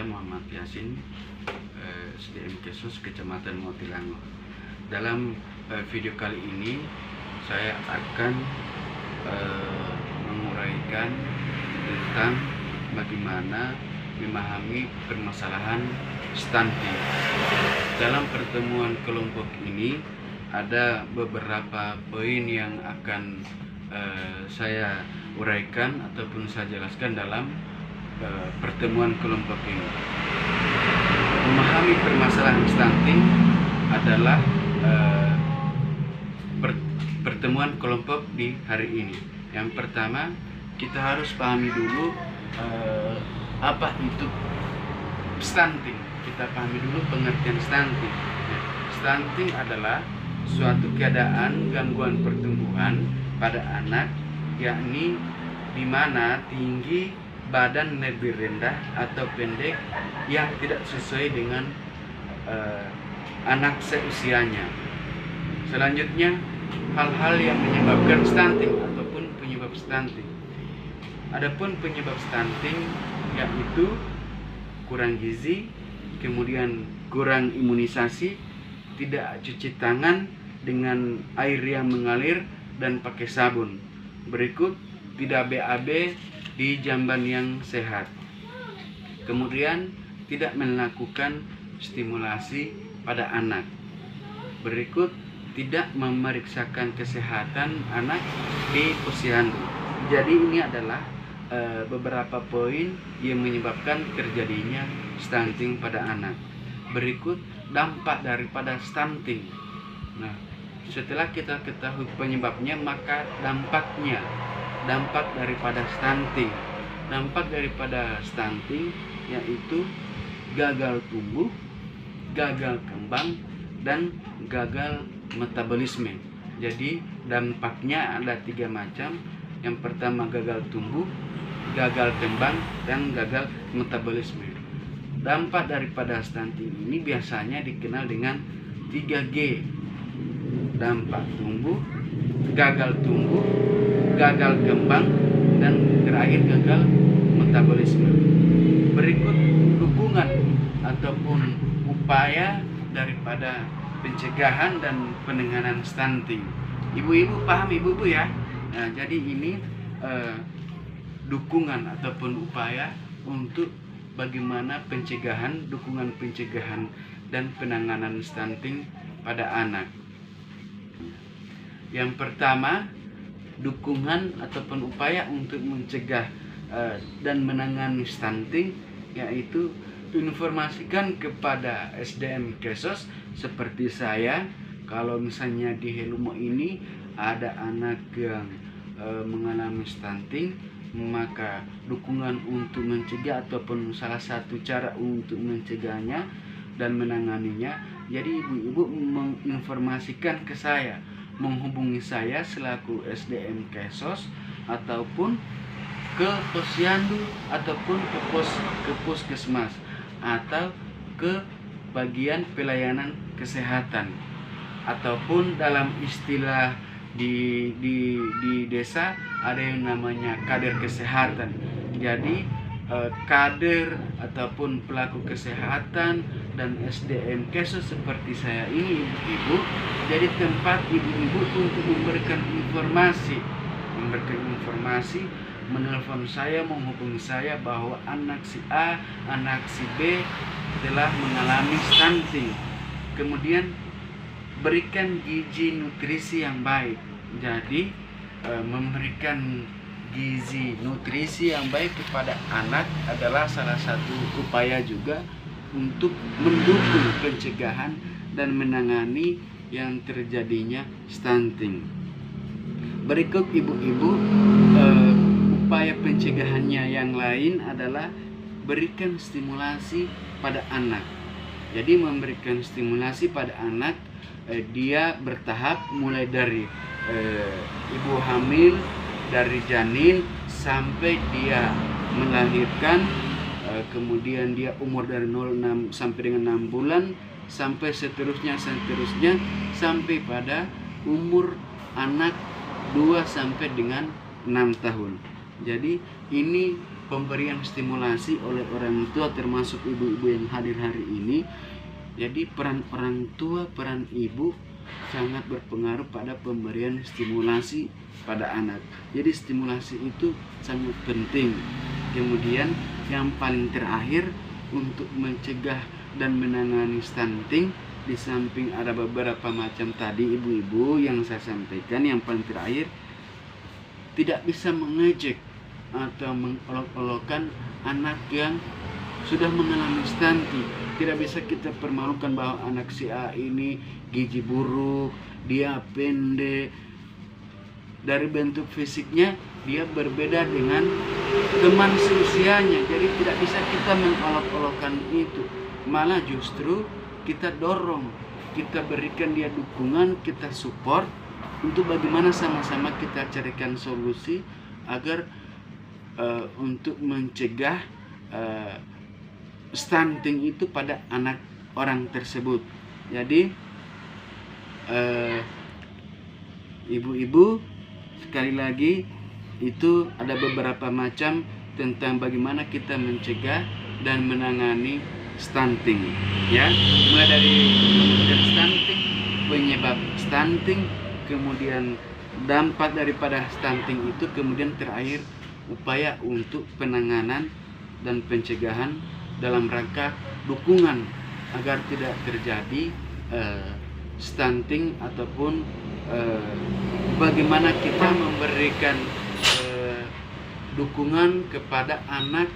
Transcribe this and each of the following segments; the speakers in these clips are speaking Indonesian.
Muhammad Yasin, SDM Kesos Kecamatan Motilango. Dalam video kali ini saya akan menguraikan tentang bagaimana memahami permasalahan stunting. Dalam pertemuan kelompok ini ada beberapa poin yang akan saya uraikan ataupun saya jelaskan dalam pertemuan kelompok ini. Memahami permasalahan stunting adalah pertemuan kelompok di hari ini. Yang pertama, kita harus pahami dulu apa itu stunting. Kita pahami dulu pengertian stunting. Stunting adalah suatu keadaan gangguan pertumbuhan pada anak, yakni di mana tinggi badan lebih rendah atau pendek yang tidak sesuai dengan anak seusianya. Selanjutnya, hal-hal yang menyebabkan stunting ataupun penyebab stunting. Adapun penyebab stunting yaitu kurang gizi, kemudian kurang imunisasi, tidak cuci tangan dengan air yang mengalir dan pakai sabun. Berikut, tidak BAB di jamban yang sehat. Kemudian, tidak melakukan stimulasi pada anak. Berikut, tidak memeriksakan kesehatan anak di posyandu. Jadi ini adalah beberapa poin yang menyebabkan terjadinya stunting pada anak. Berikut dampak daripada stunting. Nah, setelah kita ketahui penyebabnya, maka dampak daripada stunting. Dampak daripada stunting yaitu gagal tumbuh, gagal kembang, dan gagal metabolisme. Jadi dampaknya ada 3 macam. Yang pertama gagal tumbuh, gagal kembang, dan gagal metabolisme. Dampak daripada stunting ini biasanya dikenal dengan 3G. Dampak tumbuh, gagal kembang, dan terakhir gagal metabolisme. Berikut dukungan ataupun upaya daripada pencegahan dan penanganan stunting. Ibu-ibu paham ibu-ibu ya? Nah, jadi ini dukungan ataupun upaya untuk bagaimana dukungan pencegahan dan penanganan stunting pada anak. Yang pertama, dukungan ataupun upaya untuk mencegah dan menangani stunting yaitu informasikan kepada SDM Kesos seperti saya. Kalau misalnya di Helumo ini ada anak yang mengalami stunting, maka dukungan untuk mencegah ataupun salah satu cara untuk mencegahnya dan menanganinya, jadi ibu-ibu menginformasikan ke saya, menghubungi saya selaku SDM Kesos ataupun ke posyandu ataupun ke puskesmas atau ke bagian pelayanan kesehatan, ataupun dalam istilah di desa ada yang namanya kader kesehatan. Jadi kader ataupun pelaku kesehatan dan SDM Kesos seperti saya ini ibu-ibu jadi tempat ibu-ibu untuk memberikan informasi, menelpon saya, menghubungi saya bahwa anak si A, anak si B telah mengalami stunting. Kemudian berikan gizi nutrisi yang baik. Jadi memberikan gizi nutrisi yang baik kepada anak adalah salah satu upaya juga untuk mendukung pencegahan dan menangani yang terjadinya stunting. Berikut ibu-ibu upaya pencegahannya yang lain adalah berikan stimulasi pada anak. Jadi memberikan stimulasi pada anak, dia bertahap mulai dari ibu hamil, dari janin sampai dia melahirkan, kemudian dia umur dari 0 sampai dengan 6 bulan, sampai seterusnya sampai pada umur anak 2 sampai dengan 6 tahun. Jadi ini pemberian stimulasi oleh orang tua, termasuk ibu-ibu yang hadir hari ini. Jadi peran orang tua, peran ibu sangat berpengaruh pada pemberian stimulasi pada anak. Jadi stimulasi itu sangat penting. Kemudian yang paling terakhir, untuk mencegah dan menangani stunting, di samping ada beberapa macam tadi ibu-ibu yang saya sampaikan, yang paling terakhir, tidak bisa mengejek atau mengolok-olokkan anak yang sudah mengalami stunting. Tidak bisa kita permalukan bahwa anak si A ini gizi buruk, dia pendek, dari bentuk fisiknya dia berbeda dengan teman seusianya. Jadi tidak bisa kita mengolok-olokkan itu. Malah justru kita dorong, kita berikan dia dukungan, kita support untuk bagaimana sama-sama kita carikan solusi agar untuk mencegah stunting itu pada anak orang tersebut. Jadi ibu-ibu, sekali lagi, itu ada beberapa macam tentang bagaimana kita mencegah dan menangani stunting, ya, mulai dari stunting, penyebab stunting, kemudian dampak daripada stunting itu, kemudian terakhir upaya untuk penanganan dan pencegahan dalam rangka dukungan agar tidak terjadi stunting, ataupun bagaimana kita memberikan dukungan kepada anak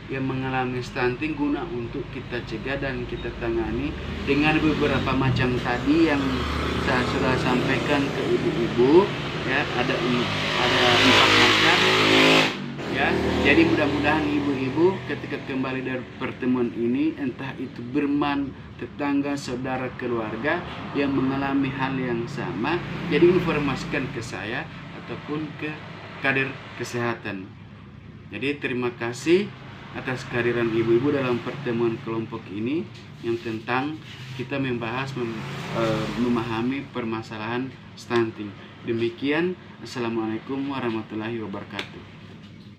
yang mengalami stunting guna untuk kita cegah dan kita tangani dengan beberapa macam tadi yang saya sudah sampaikan ke ibu-ibu, ya. Ada 4 macam, ya. Jadi mudah-mudahan ibu-ibu ketika kembali dari pertemuan ini, entah itu berman, tetangga, saudara, keluarga yang mengalami hal yang sama, jadi informasikan ke saya ataupun ke kader kesehatan. Jadi terima kasih atas kehadiran ibu-ibu dalam pertemuan kelompok ini yang tentang kita membahas memahami permasalahan stunting. Demikian, assalamualaikum warahmatullahi wabarakatuh.